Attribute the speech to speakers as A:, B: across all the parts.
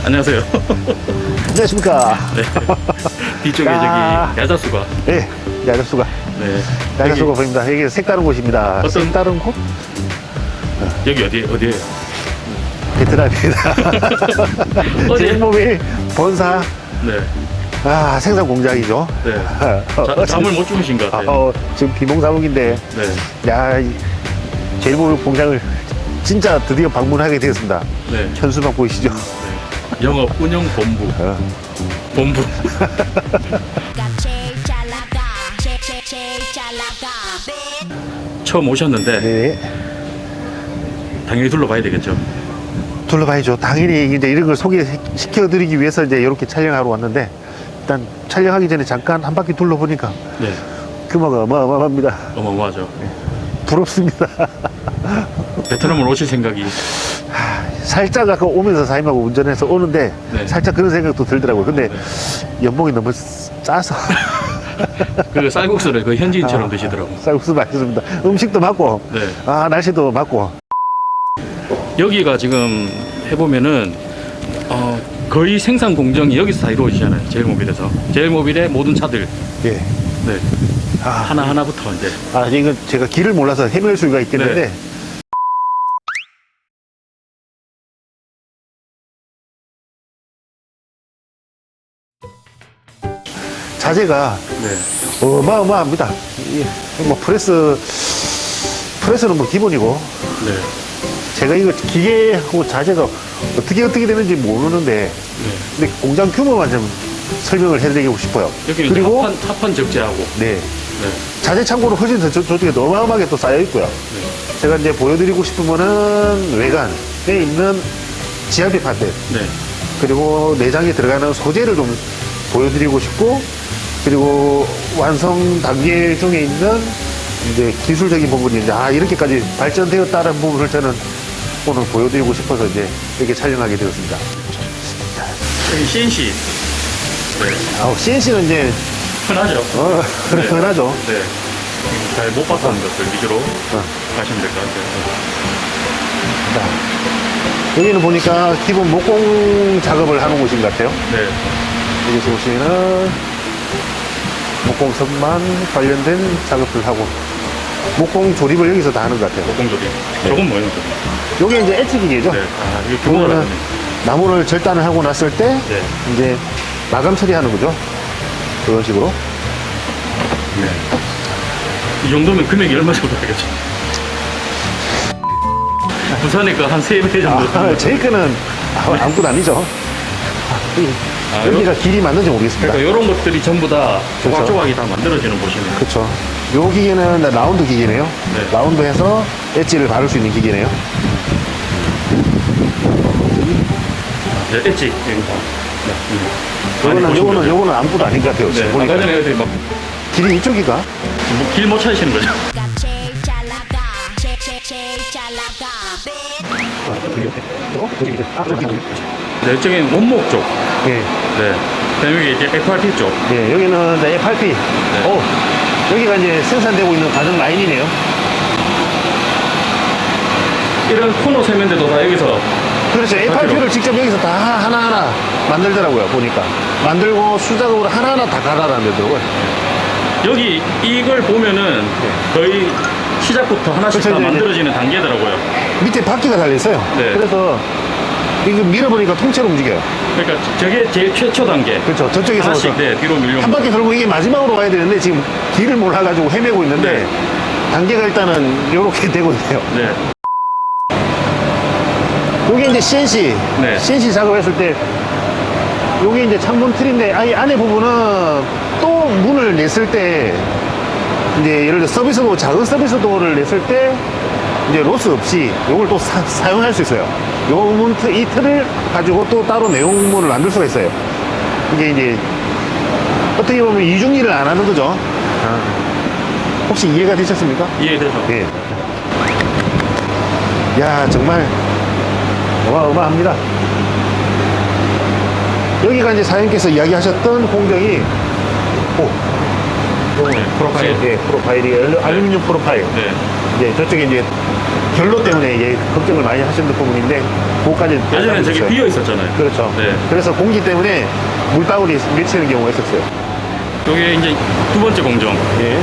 A: 안녕하세요.
B: 안녕하십니까.
A: 네. 뒤쪽에
B: 야.
A: 저기 야자수가.
B: 네, 야자수가.
A: 네.
B: 야자수가 보입니다. 여기 색다른 곳입니다.
A: 어떤-
B: 색다른 곳?
A: 여기 어디에요?
B: 베트남입니다.
A: 어디?
B: 제일모빌 본사
A: 네.
B: 생산 공장이죠.
A: 네. 잠을 못 주무신 것 같아요.
B: 지금 비몽사몽인데,
A: 네.
B: 야, 이 제일모빌 공장을 진짜 드디어 방문하게 되었습니다.
A: 네.
B: 현수막 보이시죠?
A: 네. 영업 운영 본부. 본부. 처음 오셨는데
B: 네.
A: 당연히 둘러봐야 되겠죠.
B: 둘러봐야죠. 당연히 이제 이런 걸 소개시켜드리기 위해서 이제 이렇게 촬영하러 왔는데, 일단 촬영하기 전에 잠깐 한 바퀴 둘러보니까
A: 네.
B: 규모가 어마어마합니다.
A: 어마어마하죠.
B: 부럽습니다.
A: 베트남을 오실 생각이.
B: 살짝 아까 오면서 사장님하고 운전해서 오는데
A: 네.
B: 살짝 그런 생각도 들더라고요. 근데
A: 네.
B: 연봉이 너무 짜서
A: 그 쌀국수를 그 현지인처럼 드시더라고.
B: 쌀국수 맛있습니다. 음식도 맞고
A: 네.
B: 날씨도 맞고.
A: 여기가 지금 해보면은 거의 생산 공정이 여기서 다 이루어지잖아요. 제일모빌에서. 제일모빌의 모든 차들.
B: 예.
A: 네. 하나하나부터 이제.
B: 이건 제가 길을 몰라서 헤맬 수가 있겠는데,
A: 네.
B: 자재가
A: 네.
B: 어마어마합니다. 뭐 프레스는 뭐 기본이고,
A: 네.
B: 제가 이거 기계하고 자재가 어떻게 되는지 모르는데,
A: 네.
B: 근데 공장 규모만 좀 설명을 해드리고 싶어요.
A: 여기는
B: 그리고
A: 합판 적재하고.
B: 네,
A: 네.
B: 자재 창고로 허진 저쪽에 어마어마하게 또 쌓여 있고요.
A: 네.
B: 제가 이제 보여드리고 싶은 거는 외관에 있는 지압비 판넬,
A: 네.
B: 그리고 내장에 들어가는 소재를 좀 보여드리고 싶고, 그리고 완성 단계 중에 있는 이제 기술적인 부분이 이제 이렇게까지 발전되었다는 부분을 저는 오늘 보여드리고 싶어서 이제 이렇게 촬영하게 되었습니다.
A: 여기 CNC. 네.
B: CNC는 이제
A: 흔하죠. 네.
B: 흔하죠.
A: 네. 잘 못 봤던 것들 위주로 가시면 될 것 같아요.
B: 자, 여기는 보니까 기본 목공 작업을 하는 곳인 것 같아요.
A: 네.
B: 여기서 보시면은 목공선만 관련된 작업을 하고, 목공 조립을 여기서 다 하는 것 같아요.
A: 목공조리. 저건 뭐예요? 저건?
B: 요게 이제 에치 기계죠.
A: 네. 이게 규모가
B: 이거는
A: 다르네.
B: 나무를 절단을 하고 났을 때
A: 네.
B: 이제 마감 처리하는 거죠. 그런 식으로.
A: 네. 이 정도면 금액이 얼마 정도 되겠죠? 부산에 그 한 3배 정도.
B: 제 거는 아무것도 아니죠. 여기가 길이 맞는지 모르겠습니다.
A: 그러니까 이런 것들이 전부 다
B: 그렇죠.
A: 조각조각이 다 만들어지는 곳이네요.
B: 그렇죠. 요 기계는 라운드 기계네요.
A: 네.
B: 라운드해서 엣지를 바를 수 있는 기계네요.
A: 네, 엣지.
B: 요거는 아무것도 아닌 것 같아요.
A: 네.
B: 지금
A: 아까
B: 보니까.
A: 전에 어디 막
B: 길이 이쪽이가?
A: 길 못 찾으시는 거죠? 네, 이쪽엔 원목 쪽.
B: 예.
A: 네. 그다음에 여기 이제 FRP 쪽.
B: 예, 여기는 이제 FRP. 여기가 이제 생산되고 있는 과정 라인이네요.
A: 이런 코너 세면대도 다 여기서.
B: 그렇죠. FRP를 직접 여기서 다 하나하나 만들더라고요, 보니까. 만들고 수작업으로 하나하나 다 갈아놨더라고요.
A: 여기 이걸 보면은 거의 시작부터 하나씩
B: 그렇죠,
A: 다
B: 이제
A: 만들어지는 단계더라고요.
B: 밑에 바퀴가 달려있어요.
A: 네.
B: 그래서 이거 밀어보니까 통째로 움직여요.
A: 그러니까 저게 제일 최초 단계.
B: 그렇죠. 저쪽에서
A: 하나씩 네, 뒤로 밀려.
B: 한 바퀴 돌고 이게 마지막으로 가야 되는데 지금 길을 몰라가지고 헤매고 있는데,
A: 네.
B: 단계가 일단은 이렇게 되고 있네요.
A: 네.
B: 요게 이제 CNC.
A: 네.
B: CNC 작업했을 때 요게 이제 창문 틀인데, 이 안에 부분은 또 문을 냈을 때, 이제 예를 들어 서비스도, 작은 서비스도어를 냈을 때 이제 로스 없이 요걸 또 사용할 수 있어요. 이 틀을 가지고 또 따로 내용물을 만들 수가 있어요. 이게 이제 어떻게 보면 이중일을 안 하는 거죠. 혹시 이해가 되셨습니까?
A: 이해되죠?
B: 예. 야, 정말 어마어마합니다. 여기가 이제 사장님께서 이야기하셨던 공정이
A: 네, 프로파일.
B: 예, 프로파일이 알루미늄 프로파일.
A: 네.
B: 이제 저쪽에 이제 결로 때문에 이제 걱정을 많이 하시는 부분인데, 그거까지.
A: 예전에 저기
B: 있어요.
A: 비어 있었잖아요.
B: 그렇죠.
A: 네.
B: 그래서 공기 때문에 물방울이 맺히는 경우가 있었어요.
A: 요게 이제 두 번째 공정.
B: 예.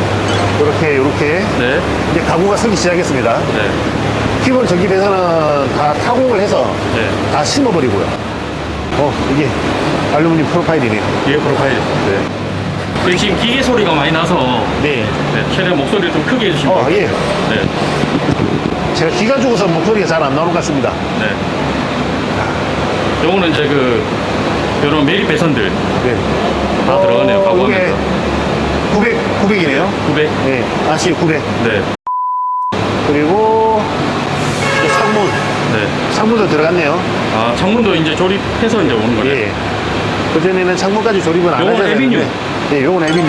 B: 이렇게
A: 네.
B: 이제 가구가 서기 시작했습니다.
A: 네.
B: 기본 전기 배선은 다 타공을 해서
A: 네.
B: 다 심어버리고요. 이게 알루미늄 프로파일이네요.
A: 이게 프로파일. 네. 여기 지금 기계 소리가 많이 나서
B: 네.
A: 네, 최대한 목소리를 좀 크게 해주시면 돼요.
B: 예.
A: 네.
B: 제가 기가 죽어서 목소리가 잘 안 나오는 것 같습니다.
A: 네. 요거는 이제 요런 매립 배선들
B: 네.
A: 다 들어가네요.
B: 이게
A: 가구하면서.
B: 900이네요.
A: 900.
B: 네. 아시 900.
A: 네.
B: 그리고 또 창문.
A: 네.
B: 창문도 들어갔네요.
A: 아, 창문도 이제 조립해서 이제 오는 거네.
B: 예. 그전에는 창문까지 조립은 안
A: 요건
B: 하잖아요.
A: 에비뉴.
B: 네, 요건 에비뉴.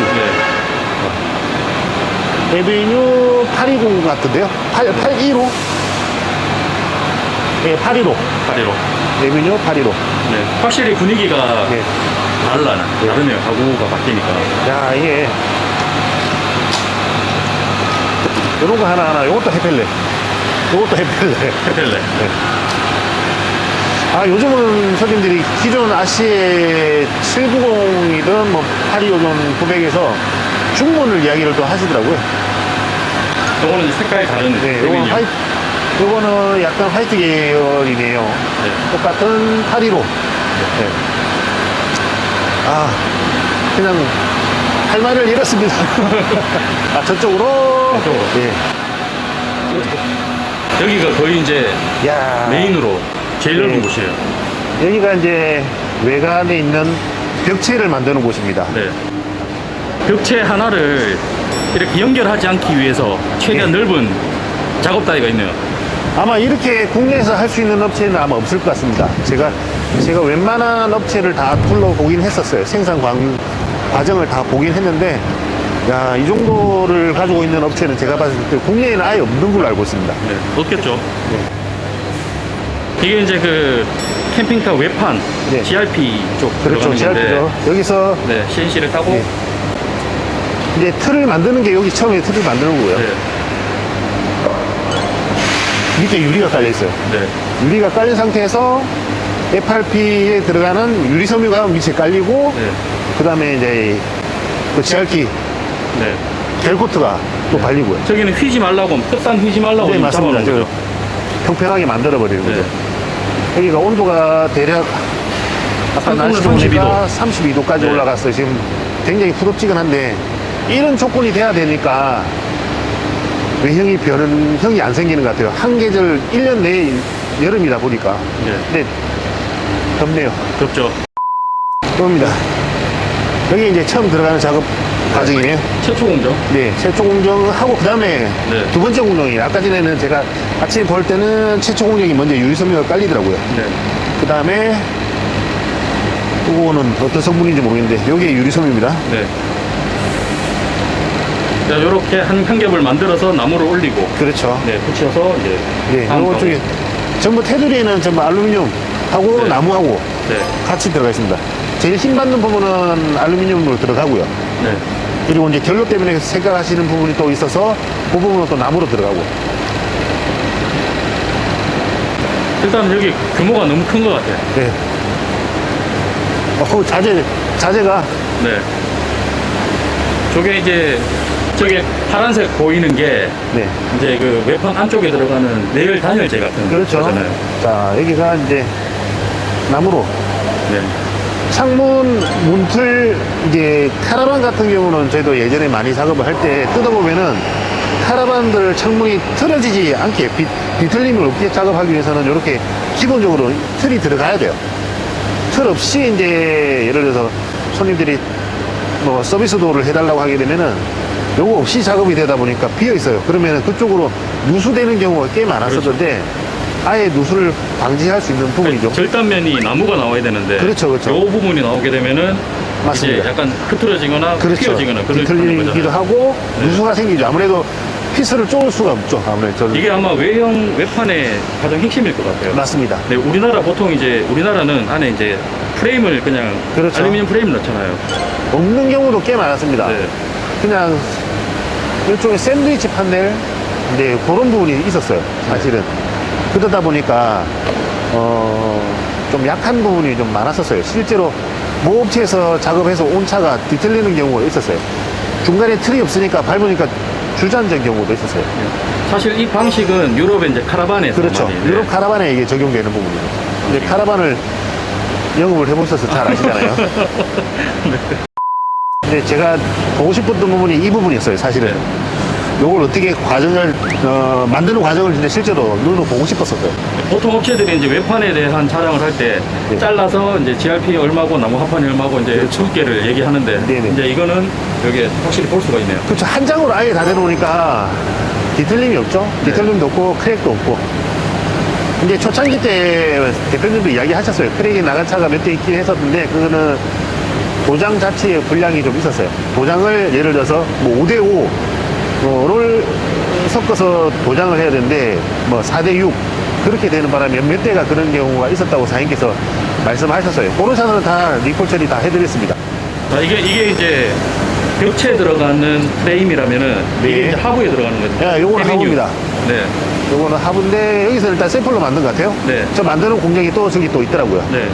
A: 네.
B: 에비뉴 820 같은데요? 815? 예, 815.
A: 다리로.
B: 에비뉴 815.
A: 네. 확실히 분위기가
B: 예.
A: 다르네요. 가구가 바뀌니까.
B: 야, 이게. 요런 거 하나하나, 요것도 해펠레. 요것도 해펠레.
A: 페펠레.
B: 요즘은 손님들이 기존 아시에 790이든 뭐 825든 900에서 중문을 이야기를 또 하시더라고요.
A: 요거는 이제 색깔이 다른
B: 네,
A: 에비뉴.
B: 요거는 약간 화이트 계열이네요.
A: 네.
B: 똑같은 815. 네. 그냥 할 말을 잃었습니다. 저쪽으로.
A: 저쪽으로.
B: 예.
A: 여기가 거의 이제
B: 야.
A: 메인으로 제일 넓은
B: 네.
A: 곳이에요.
B: 여기가 이제 외관에 있는 벽체를 만드는 곳입니다.
A: 네. 벽체 하나를 이렇게 연결하지 않기 위해서 최대한
B: 네.
A: 넓은 작업 다이가 있네요.
B: 아마 이렇게 국내에서 할 수 있는 업체는 아마 없을 것 같습니다. 제가 웬만한 업체를 다 둘러보긴 했었어요. 생산 과정을 다 보긴 했는데, 야, 이 정도를 가지고 있는 업체는 제가 봤을 때 국내에는 아예 없는 걸로 알고 있습니다.
A: 네. 없겠죠. 이게 이제 캠핑카 외판
B: 네.
A: GRP 쪽
B: 그렇죠.
A: 들어가는 건데,
B: CRP죠. 여기서
A: 네, CNC를 타고
B: 네. 이제 틀을 만드는 게 여기 처음에 틀을 만드는 거고요.
A: 네.
B: 밑에 유리가 깔려 있어요.
A: 네.
B: 유리가 깔린 상태에서 FRP에 들어가는 유리 섬유가 밑에 깔리고,
A: 네.
B: 그 다음에 이제 그 GRP
A: 네.
B: 겔코트가 또 발리고요.
A: 저기는 휘지 말라고, 끝단 휘지 말라고
B: 네,
A: 지금
B: 맞습니다.
A: 잡아놓은 거죠.
B: 평평하게 만들어 버리는 거죠.
A: 네.
B: 여기가 온도가 대략 아까 날씨
A: 32 도.
B: 보니까 32도까지
A: 네.
B: 올라갔어요. 지금 굉장히 후덥지근한데 이런 조건이 돼야 되니까 외형이 형이 안 생기는 것 같아요. 한 계절 1년 내에 여름이다 보니까.
A: 네.
B: 근데 덥네요.
A: 덥죠.
B: 덥니다. 여기 이제 처음 들어가는 작업 과정이네요.
A: 최초 공정.
B: 네, 최초 공정하고 그 다음에
A: 네.
B: 두 번째 공정이에요. 아까 전에는 제가 아침에 볼 때는 최초 공정이 먼저 유리섬유가 깔리더라고요.
A: 네.
B: 그 다음에 이거는 어떤 성분인지 모르겠는데 여기에 유리섬유입니다.
A: 네. 자, 요렇게 한 겹을 만들어서 나무를 올리고,
B: 그렇죠.
A: 네, 붙여서 이제.
B: 네,
A: 다음
B: 요거 쪽에
A: 작업.
B: 전부 테두리에는 전부 알루미늄하고
A: 네.
B: 나무하고
A: 네.
B: 같이 들어가 있습니다. 제일 힘 받는 부분은 알루미늄으로 들어가고요.
A: 네.
B: 그리고 이제 결로 때문에 생각하시는 부분이 또 있어서 그 부분은 또 나무로 들어가고.
A: 일단 여기 규모가 너무 큰 것 같아요.
B: 네. 자재가
A: 네. 저게 이제, 저게 파란색 보이는 게
B: 네.
A: 이제 외판 안쪽에 들어가는 내열 단열재 같은
B: 그렇죠.
A: 거잖아요.
B: 자, 여기가 이제 나무로.
A: 네.
B: 창문, 문틀, 이제 카라반 같은 경우는 저희도 예전에 많이 작업을 할 때 뜯어보면은 카라반들 창문이 틀어지지 않게 비틀림을 없게 작업하기 위해서는 이렇게 기본적으로 틀이 들어가야 돼요. 틀 없이 이제 예를 들어서 손님들이 뭐 서비스 도어를 해달라고 하게 되면은 요거 없이 작업이 되다 보니까 비어 있어요. 그러면 그쪽으로 누수되는 경우가 꽤 많았었는데 아예 누수를 방지할 수 있는 부분이죠.
A: 절단면이 나무가 나와야 되는데,
B: 그렇죠, 그렇죠.
A: 요 부분이 나오게 되면은
B: 맞습니다.
A: 이제 약간 흐트러지거나
B: 그렇죠.
A: 휘어지거나 그런
B: 비틀리기도 하고
A: 네.
B: 누수가 생기죠. 아무래도 피스를 쪼을 수가 없죠. 아무래도 저는.
A: 이게 아마 외판의 가장 핵심일 것 같아요.
B: 맞습니다.
A: 네, 우리나라 보통 이제 우리나라는 안에 이제 프레임을 그냥
B: 그렇죠.
A: 알루미늄 프레임 넣잖아요.
B: 없는 경우도 꽤 많았습니다.
A: 네.
B: 그냥 일종의 샌드위치 판넬, 네, 그런 부분이 있었어요, 사실은. 그러다 보니까, 좀 약한 부분이 좀 많았었어요. 실제로 모업체에서 작업해서 온 차가 뒤틀리는 경우가 있었어요. 중간에 틀이 없으니까 밟으니까 주저앉은 경우도 있었어요.
A: 사실 이 방식은 유럽의 이제 카라반에서
B: 그렇죠.
A: 많이, 네.
B: 유럽 카라반에 이게 적용되는 부분이죠. 근데 카라반을 영업을 해보셔서 잘 아시잖아요. 근데 제가 보고 싶었던 부분이 이 부분이었어요, 사실은. 요걸 어떻게 과정을, 만드는 과정을 진짜 실제로 눈으로 보고 싶었었어요.
A: 보통 업체들이 이제 외판에 대한 자랑을 할 때
B: 네.
A: 잘라서 이제 GRP 얼마고 나무 합판이 얼마고 이제
B: 그렇죠.
A: 두께를 얘기하는데
B: 네네.
A: 이제 이거는 여기 확실히 볼 수가 있네요.
B: 그렇죠. 한 장으로 아예 다 내놓으니까 뒤틀림이 없죠.
A: 네.
B: 뒤틀림도 없고, 크랙도 없고. 이제 초창기 때 대표님도 이야기 하셨어요. 크랙이 나간 차가 몇 대 있긴 했었는데, 그거는 도장 자체의 분량이 좀 있었어요. 도장을 예를 들어서 뭐 5대5를 섞어서 도장을 해야 되는데, 뭐 4대6 그렇게 되는 바람에 몇 대가 그런 경우가 있었다고 사장님께서 말씀하셨어요. 그런 차는 다 리콜 처리 다 해드렸습니다.
A: 자, 이게 이제 벽체에 들어가는 프레임이라면은
B: 네.
A: 이게 이제 하부에 들어가는 거죠.
B: 야, 요거는
A: 에비뉴.
B: 하부입니다.
A: 네.
B: 요거는 하부인데, 여기서 일단 샘플로 만든 것 같아요.
A: 네.
B: 저 만드는 공장이 또 저기 또 있더라고요.
A: 네.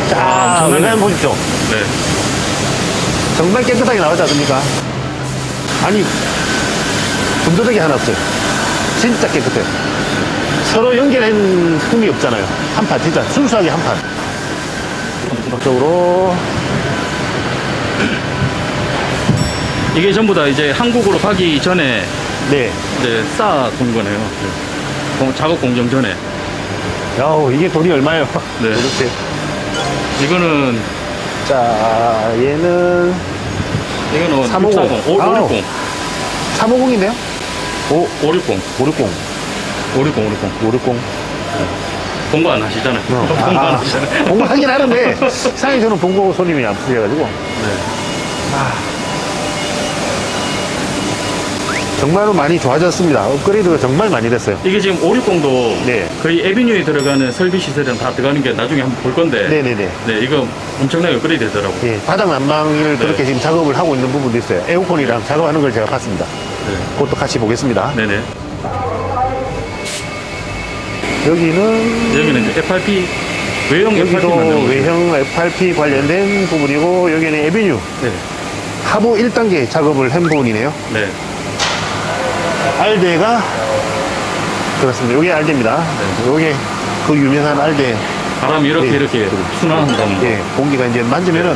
B: 자,
A: 엄청나네.
B: 외관 보십시오.
A: 네.
B: 정말 깨끗하게 나오지 않습니까? 아니, 분도덕이 하나 없어요. 진짜 깨끗해요. 서로 연결한 흠이 없잖아요. 한 판, 진짜 순수하게 한 판. 본격적으로
A: 이게 전부 다 이제 한국으로 가기 전에
B: 네.
A: 이제 쌓아둔 거네요. 작업 공정 전에.
B: 야우, 이게 돈이 얼마예요?
A: 네.
B: 도대체.
A: 이거는
B: 자, 얘는
A: 이거는
B: 350.
A: 640, 560,
B: 350인데요?
A: 560,
B: 560.
A: 560.
B: 560.
A: 공부 안 하시잖아요. 공부 안 하시잖아요.
B: 공부하긴 하는데, 사실 저는 본고 손님이 없으셔가지고.
A: 네.
B: 정말로 많이 좋아졌습니다. 업그레이드가 정말 많이 됐어요.
A: 이게 지금 560도
B: 네.
A: 거의 에비뉴에 들어가는 설비 시설이랑 다 들어가는 게 나중에 한번 볼 건데.
B: 네네네.
A: 네, 이거 엄청나게 업그레이드 되더라고요.
B: 예, 바닥 난방을
A: 네.
B: 그렇게 지금 작업을 하고 있는 부분도 있어요. 에어컨이랑 작업하는 걸 제가 봤습니다.
A: 네.
B: 그것도 같이 보겠습니다.
A: 네네.
B: 여기는
A: 여기는 이제 FRP, 외형 FRP
B: 여기도
A: 만드는 거죠.
B: 외형 FRP 관련된 부분이고, 여기는 에비뉴
A: 네.
B: 하부 1단계 작업을 한 부분이네요.
A: 네.
B: 알데가 그렇습니다. 요게 알데입니다. 요게 그 유명한 알데.
A: 바람이 이렇게
B: 네.
A: 이렇게 순환한다는 거.
B: 예, 공기가 이제 만지면은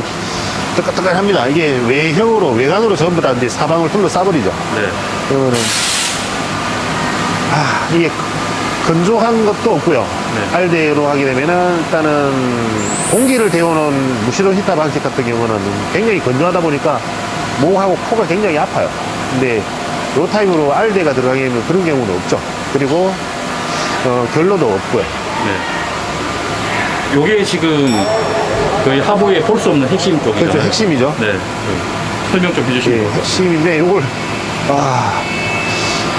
B: 뜨끈뜨끈합니다. 이게 외관으로 전부 다 이제 사방을 둘러싸버리죠.
A: 네.
B: 그러면은, 이게 건조한 것도 없고요.
A: 네.
B: 알데로 하게 되면은 일단은 공기를 데우는 무시로 히터 방식 같은 경우는 굉장히 건조하다 보니까 목하고 코가 굉장히 아파요. 근데 요 타입으로 알데가 들어가게 되면 그런 경우는 없죠. 그리고 결로도 없고요.
A: 네. 요게 지금 거의 하부에 볼 수 없는 핵심 쪽이죠.
B: 그렇죠. 핵심이죠.
A: 네. 설명 좀 해주시면.
B: 예, 핵심인데 요걸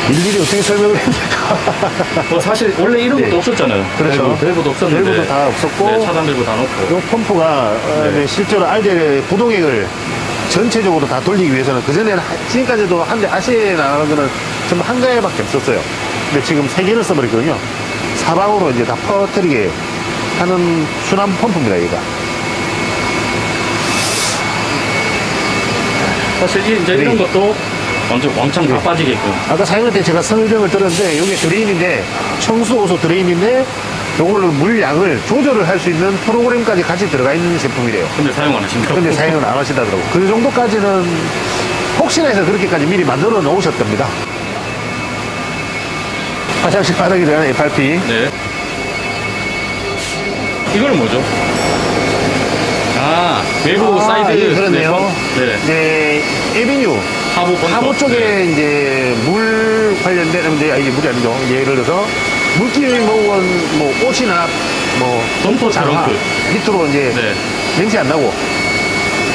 B: 일일이 어떻게 설명을 합니까?
A: 사실 원래 이런 것도
B: 네.
A: 없었잖아요.
B: 그렇죠.
A: 밸브도 없었는데.
B: 밸브도 다 없었고.
A: 네, 차단 밸브 다 넣고.
B: 요 펌프가
A: 네.
B: 실제로 알데 부동액을 전체적으로 다 돌리기 위해서는 그전에는 지금까지도 한 대 아시에 나가는 거는 전부 한 가해밖에 없었어요. 근데 지금 3개를 써버렸거든요. 사방으로 이제 다 퍼뜨리게 하는 순환 펌프입니다, 얘가.
A: 사실 이제 이런
B: 네.
A: 것도 완전 왕창 다 빠지게끔.
B: 아까 사장님한테 제가 설명을 들었는데, 이게 드레인인데, 청수호소 드레인인데, 요걸로 물량을 조절을 할 수 있는 프로그램까지 같이 들어가 있는 제품이래요.
A: 근데 사용 안 하신다고.
B: 근데 사용은 안 하시다더라고. 그 정도까지는 혹시나 해서 그렇게까지 미리 만들어 놓으셨답니다. 화장실 바닥에 들어가는 FRP.
A: 네. 이거는 뭐죠? 외부 사이드.
B: 예, 그렇네요.
A: 네.
B: 이제 에비뉴
A: 하부 본터.
B: 하부 쪽에
A: 네.
B: 이제 물 관련된 이제 물이 아니죠. 예를 들어서 물기를 먹은 뭐 옷이나 뭐
A: 덤퍼
B: 장화
A: 트렁크.
B: 밑으로 이제
A: 네.
B: 냄새 안 나고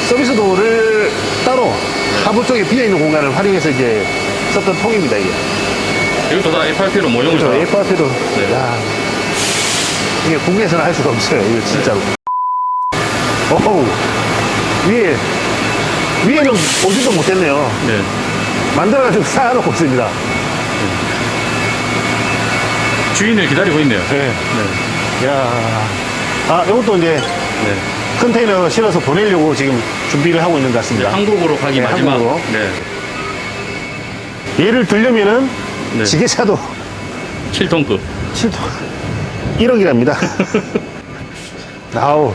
B: 서비스 도어를 따로 하부 쪽에 비어 있는 공간을 활용해서 이제 썼던 통입니다, 이게.
A: 이것도 다 FRP로 모형을
B: 그렇죠.
A: 다.
B: FRP로.
A: 네.
B: 야, 이게 국내에서는 할 수가 없어요. 이거 진짜로. 어우, 위에 위에는 오지도 못했네요.
A: 네.
B: 만들어가지고 쌓아놓고 있습니다.
A: 주인을 기다리고 있네요.
B: 네.
A: 네.
B: 야, 아, 이것도 이제
A: 네.
B: 컨테이너 실어서 보내려고 지금 준비를 하고 있는 것 같습니다.
A: 한국으로 가기
B: 네,
A: 마지막.
B: 한국으로.
A: 네.
B: 얘를 들려면은
A: 네.
B: 지게차도
A: 7톤급.
B: 7톤 1억이랍니다. 아우,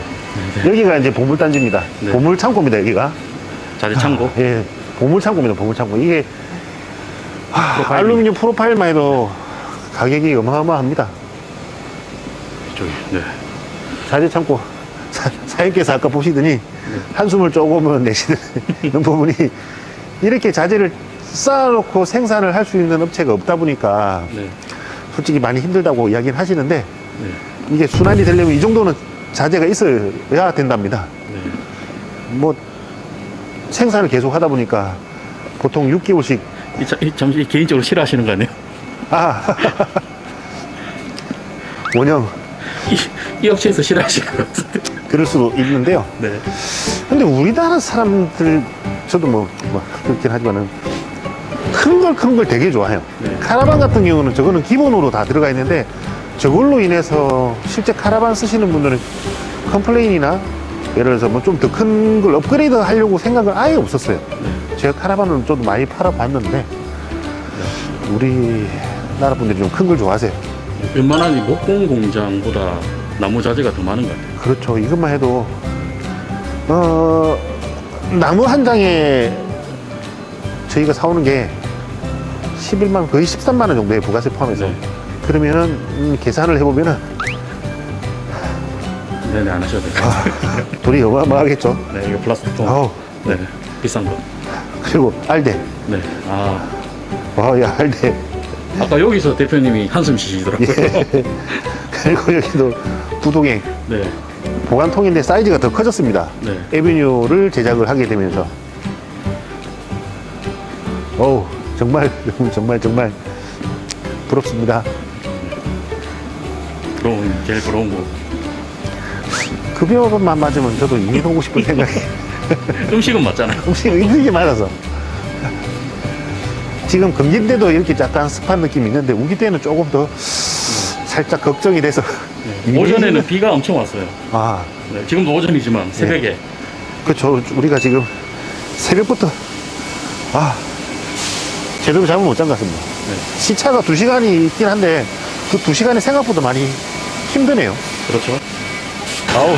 B: 여기가 이제 보물단지입니다.
A: 네.
B: 보물창고입니다, 여기가.
A: 자재 창고.
B: 예, 보물창고입니다, 보물창고. 이게,
A: 프로파일이.
B: 알루미늄 프로파일만 해도 가격이 어마어마합니다.
A: 저기. 네.
B: 자재 창고. 사장님께서 아까 보시더니 한숨을 조금은 내시는 부분이 이렇게 자재를 쌓아놓고 생산을 할 수 있는 업체가 없다 보니까
A: 네.
B: 솔직히 많이 힘들다고 이야기를 하시는데
A: 네.
B: 이게 순환이 되려면 이 정도는 자재가 있어야 된답니다.
A: 네.
B: 뭐 생산을 계속 하다 보니까 보통 6개월씩
A: 잠시 개인적으로 싫어하시는 거 아니에요?
B: 아 원형
A: 이 업체에서 싫어하실 것 같은데.
B: 그럴 수도 있는데요.
A: 네.
B: 근데 우리나라 사람들 저도 뭐 그렇긴 하지만은 큰 걸 되게 좋아해요.
A: 네.
B: 카라반 같은 경우는 저거는 기본으로 다 들어가 있는데 저걸로 인해서 실제 카라반 쓰시는 분들은 컴플레인이나 예를 들어서 뭐 좀 더 큰 걸 업그레이드 하려고 생각은 아예 없었어요.
A: 네.
B: 제가 카라반을 좀 많이 팔아봤는데 우리나라 분들이 좀 큰 걸 좋아하세요.
A: 웬만한 이 목공 공장보다 나무 자재가 더 많은 것 같아요.
B: 그렇죠. 이것만 해도 나무 한 장에 저희가 사오는 게 11만 원, 거의 13만 원 정도의 부가세 포함해서.
A: 네.
B: 그러면은 계산을 해보면은
A: 네네, 안 하셔도 돼요.
B: 돈이 어마어마하겠죠.
A: 네, 이거 플라스틱 통.
B: 아우,
A: 네, 비싼 거.
B: 그리고 알대.
A: 네. 아,
B: 와, 야, 알대.
A: 아까 여기서 대표님이 한숨 쉬시더라고요.
B: 예. 그리고 여기도 부동액
A: 네.
B: 보관통인데 사이즈가 더 커졌습니다.
A: 네.
B: 에비뉴를 제작을 하게 되면서. 어우, 정말 정말 부럽습니다.
A: 제일 부러운 거.
B: 급여만 맞으면 저도 이민 오고 싶은 생각이
A: 음식은 맞잖아요.
B: 음식이 힘들게 맞아서. 지금 금기인데도 이렇게 약간 습한 느낌이 있는데 우기 때는 조금 더 살짝 걱정이 돼서.
A: 오전에는 비가 엄청 왔어요.
B: 아,
A: 네, 지금도 오전이지만 새벽에.
B: 그렇죠. 우리가 지금 새벽부터 제대로 잠을 못 잔 것 같습니다.
A: 네.
B: 시차가 2시간이 있긴 한데 그 2시간이 생각보다 많이 힘드네요.
A: 그렇죠.
B: 아우,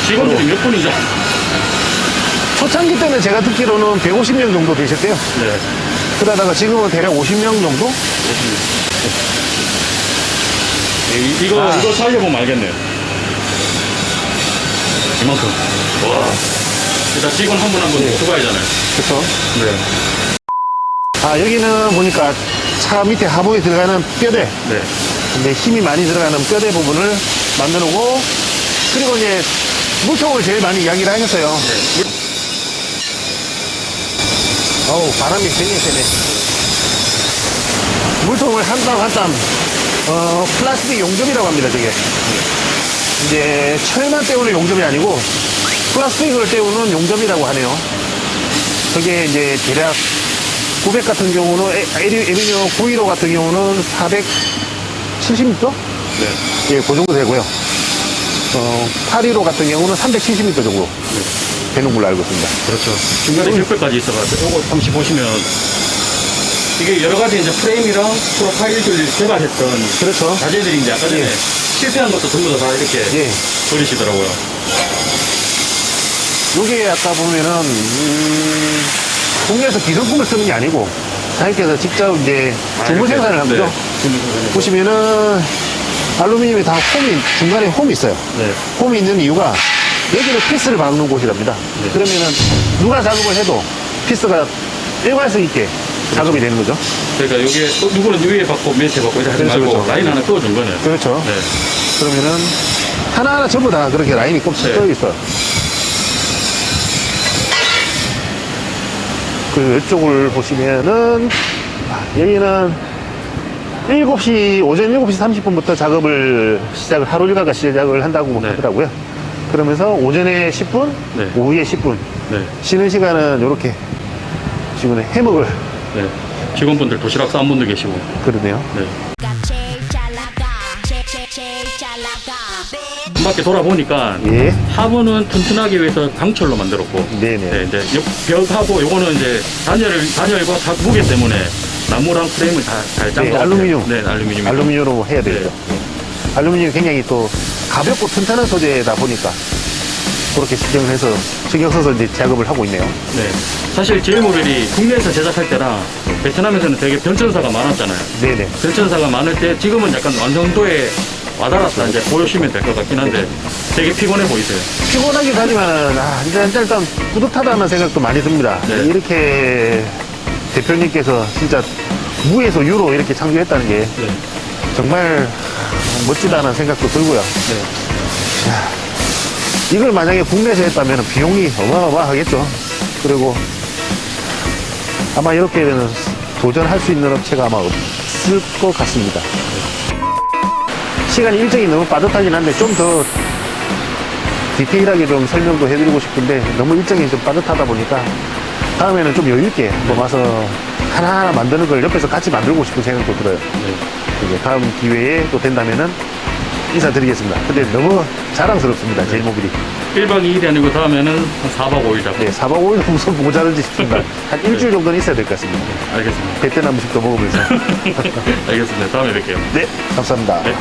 A: 직원들이 몇 분이죠?
B: 초창기 때는 제가 듣기로는 150명 정도 되셨대요.
A: 네.
B: 그러다가 지금은 대략 50명 정도?
A: 이거 살려보면 알겠네요. 이만큼. 와. 일단 직원 한 분 한 분 추가하잖아요.
B: 그렇죠.
A: 네.
B: 여기는 보니까 차 밑에 하부에 들어가는 뼈대.
A: 네.
B: 근데 힘이 많이 들어가는 뼈대 부분을 만들어 놓고, 그리고 이제 물통을 제일 많이 이야기를 하셨어요.
A: 네.
B: 어우, 바람이 굉장히 세네. 물통을 한 땀 한 땀, 플라스틱 용접이라고 합니다, 저게. 이제 철만 때우는 용접이 아니고 플라스틱을 때우는 용접이라고 하네요. 그게 이제 대략 900 같은 경우는 에비뉴 915 같은 경우는 470m?
A: 네.
B: 예, 그 정도 되고요. 815 같은 경우는 370m 정도 되는 걸로 알고 있습니다.
A: 그렇죠. 중간에 600까지 있어가지고, 요거 잠시 보시면, 이게 여러 가지 이제 프레임이랑 프로파일들 개발했던
B: 그렇죠.
A: 자재들이 이제 아까 전에
B: 예.
A: 실패한 것도 전부 다 이렇게
B: 예.
A: 버리시더라고요.
B: 요게 아까 보면은, 국내에서 기성품을 쓰는 게 아니고, 사장님께서 직접 이제 중고
A: 이렇게,
B: 생산을 한 거죠.
A: 네.
B: 보시면은, 알루미늄에 다 중간에 홈이 있어요.
A: 네.
B: 홈이 있는 이유가, 여기는 피스를 박는 곳이랍니다.
A: 네.
B: 그러면은, 누가 작업을 해도 피스가 일관성 있게 작업이 되는 거죠.
A: 그러니까 여기에 누구는 위에 받고 밑에 받고 이렇게 하지
B: 그렇죠,
A: 말고
B: 그렇죠.
A: 라인 하나 그어준 거네요.
B: 그렇죠.
A: 네.
B: 그러면은, 하나하나 전부 다 그렇게 라인이 껍질
A: 네.
B: 떠 있어요. 그 이쪽을 보시면은 여기는 7시 오전 7시 30분부터 작업을 시작을 하루 일과가 시작을 한다고
A: 네.
B: 하더라고요. 그러면서 오전에 10분,
A: 네.
B: 오후에 10분
A: 네.
B: 쉬는 시간은 이렇게 지금 해먹을
A: 네. 직원분들 도시락 싸운 분도 계시고.
B: 그러네요.
A: 네. 한 바퀴 돌아보니까
B: 예.
A: 하부는 튼튼하기 위해서 강철로 만들었고,
B: 네네.
A: 네, 이제 벽하고 요거는 이제 단열과 무게 때문에 나무랑 프레임을 다 잘 짠
B: 네,
A: 것 같아요.
B: 알루미늄.
A: 네, 알루미늄.
B: 알루미늄으로 해야 되겠죠.
A: 네.
B: 알루미늄이 굉장히 또 가볍고 튼튼한 소재다 보니까 그렇게 신경 써서 이제 작업을 하고 있네요.
A: 네. 사실 제일모빌이 국내에서 제작할 때랑 베트남에서는 되게 변천사가 많았잖아요.
B: 네네.
A: 변천사가 많을 때 지금은 약간 완성도에 와닿았다 이제 보여주시면 될 것 같긴 한데 되게 피곤해 보이세요.
B: 피곤하긴 하지만 일단 뿌듯하다는 생각도 많이 듭니다.
A: 네.
B: 이렇게 대표님께서 진짜 무에서 유로 이렇게 창조했다는 게
A: 네.
B: 정말 멋지다는 생각도 들고요.
A: 네.
B: 이걸 만약에 국내에서 했다면 비용이 어마어마하겠죠. 그리고 아마 이렇게는 도전할 수 있는 업체가 아마 없을 것 같습니다. 시간 일정이 너무 빠듯하긴 한데 좀 더 디테일하게 좀 설명도 해드리고 싶은데 너무 일정이 좀 빠듯하다 보니까 다음에는 좀 여유있게 한번 와서 하나하나 만드는 걸 옆에서 같이 만들고 싶은 생각도 들어요.
A: 네.
B: 이제 다음 기회에 또 된다면은 인사드리겠습니다. 근데 너무 자랑스럽습니다. 제일모빌이.
A: 1박 2일이 아니고 다음에는 한 4박 5일 잡고.
B: 네, 4박 5일 무슨 모자른지 싶습니다. 한 일주일 정도는 있어야 될 것 같습니다.
A: 알겠습니다.
B: 베트남 음식도 먹으면서.
A: 알겠습니다. 다음에 뵐게요.
B: 네, 감사합니다.
A: 네.